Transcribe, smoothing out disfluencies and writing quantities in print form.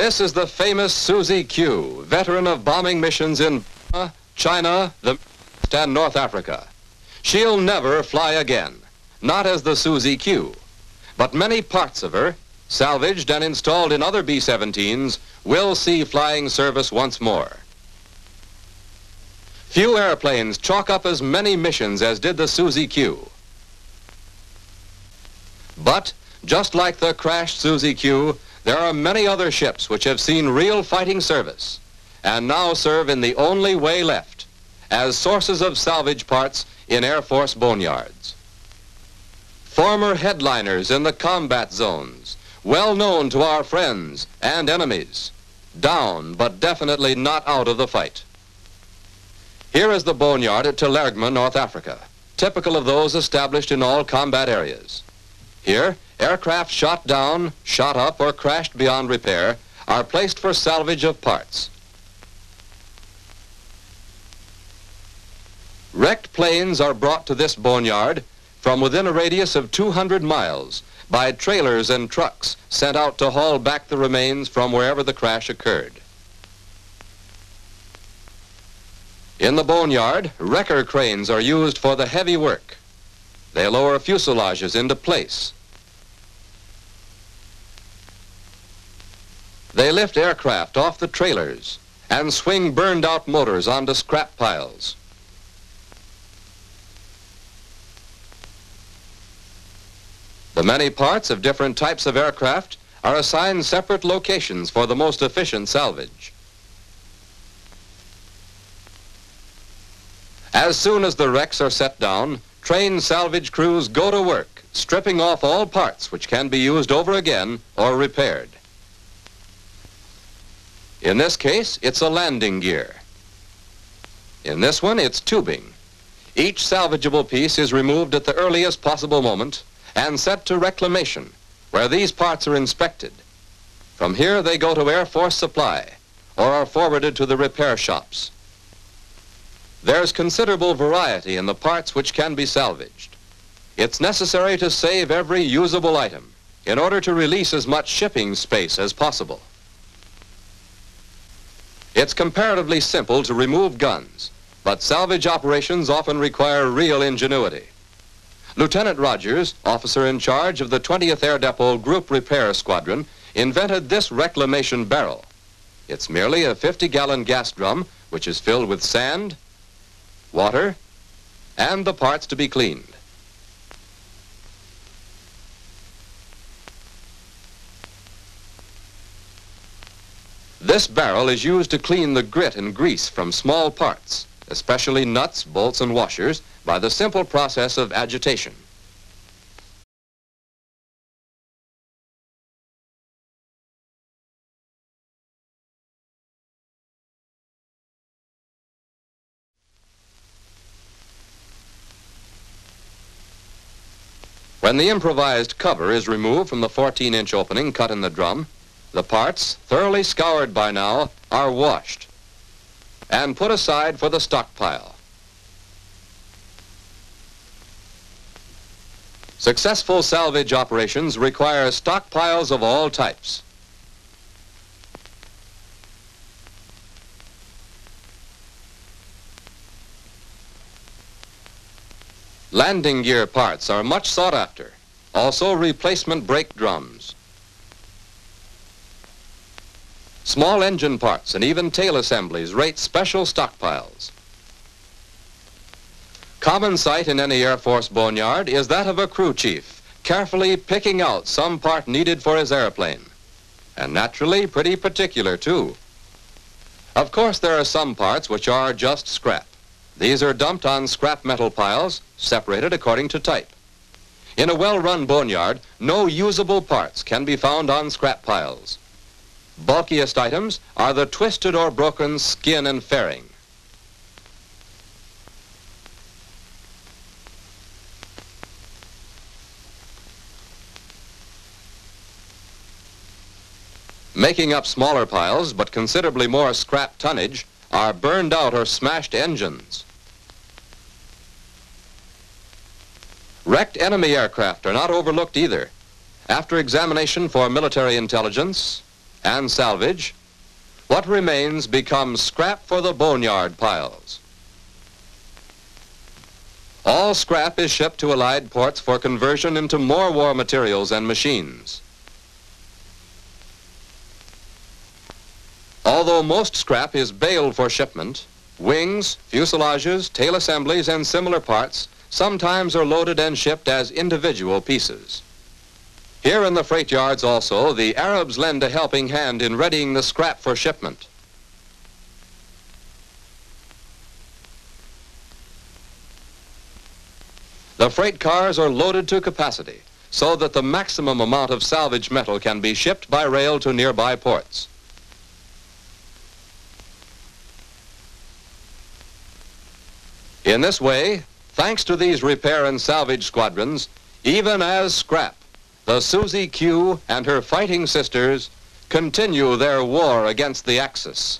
This is the famous Susie Q, veteran of bombing missions in Burma, China, the Middle East, and North Africa. She'll never fly again, not as the Susie Q, but many parts of her, salvaged and installed in other B-17s, will see flying service once more. Few airplanes chalk up as many missions as did the Susie Q. But, just like the crashed Susie Q, there are many other ships which have seen real fighting service and now serve in the only way left, as sources of salvage parts in Air Force boneyards. Former headliners in the combat zones, well known to our friends and enemies, down but definitely not out of the fight. Here is the boneyard at Telergma, North Africa, typical of those established in all combat areas. Here, aircraft shot down, shot up, or crashed beyond repair are placed for salvage of parts. Wrecked planes are brought to this boneyard from within a radius of 200 miles by trailers and trucks sent out to haul back the remains from wherever the crash occurred. In the boneyard, wrecker cranes are used for the heavy work. They lower fuselages into place. They lift aircraft off the trailers and swing burned-out motors onto scrap piles. The many parts of different types of aircraft are assigned separate locations for the most efficient salvage. As soon as the wrecks are set down, trained salvage crews go to work, stripping off all parts which can be used over again or repaired. In this case, it's a landing gear. In this one, it's tubing. Each salvageable piece is removed at the earliest possible moment and set to reclamation, where these parts are inspected. From here, they go to Air Force Supply or are forwarded to the repair shops. There's considerable variety in the parts which can be salvaged. It's necessary to save every usable item in order to release as much shipping space as possible. It's comparatively simple to remove guns, but salvage operations often require real ingenuity. Lieutenant Rogers, officer in charge of the 20th Air Depot Group Repair Squadron, invented this reclamation barrel. It's merely a 50-gallon gas drum which is filled with sand, water, and the parts to be cleaned. This barrel is used to clean the grit and grease from small parts, especially nuts, bolts, and washers, by the simple process of agitation. When the improvised cover is removed from the 14-inch opening cut in the drum, the parts, thoroughly scoured by now, are washed and put aside for the stockpile. Successful salvage operations require stockpiles of all types. Landing gear parts are much sought after, also replacement brake drums. Small engine parts and even tail assemblies rate special stockpiles. Common sight in any Air Force boneyard is that of a crew chief carefully picking out some part needed for his airplane. And naturally, pretty particular too. Of course, there are some parts which are just scrap. These are dumped on scrap metal piles, separated according to type. In a well-run boneyard, no usable parts can be found on scrap piles. Bulkiest items are the twisted or broken skin and fairing. Making up smaller piles, but considerably more scrap tonnage, are burned out or smashed engines. Wrecked enemy aircraft are not overlooked either. After examination for military intelligence, and salvage, what remains becomes scrap for the boneyard piles. All scrap is shipped to Allied ports for conversion into more war materials and machines. Although most scrap is baled for shipment, wings, fuselages, tail assemblies, and similar parts sometimes are loaded and shipped as individual pieces. Here in the freight yards also, the Arabs lend a helping hand in readying the scrap for shipment. The freight cars are loaded to capacity so that the maximum amount of salvage metal can be shipped by rail to nearby ports. In this way, thanks to these repair and salvage squadrons, even as scrap, the Susie Q and her fighting sisters continue their war against the Axis.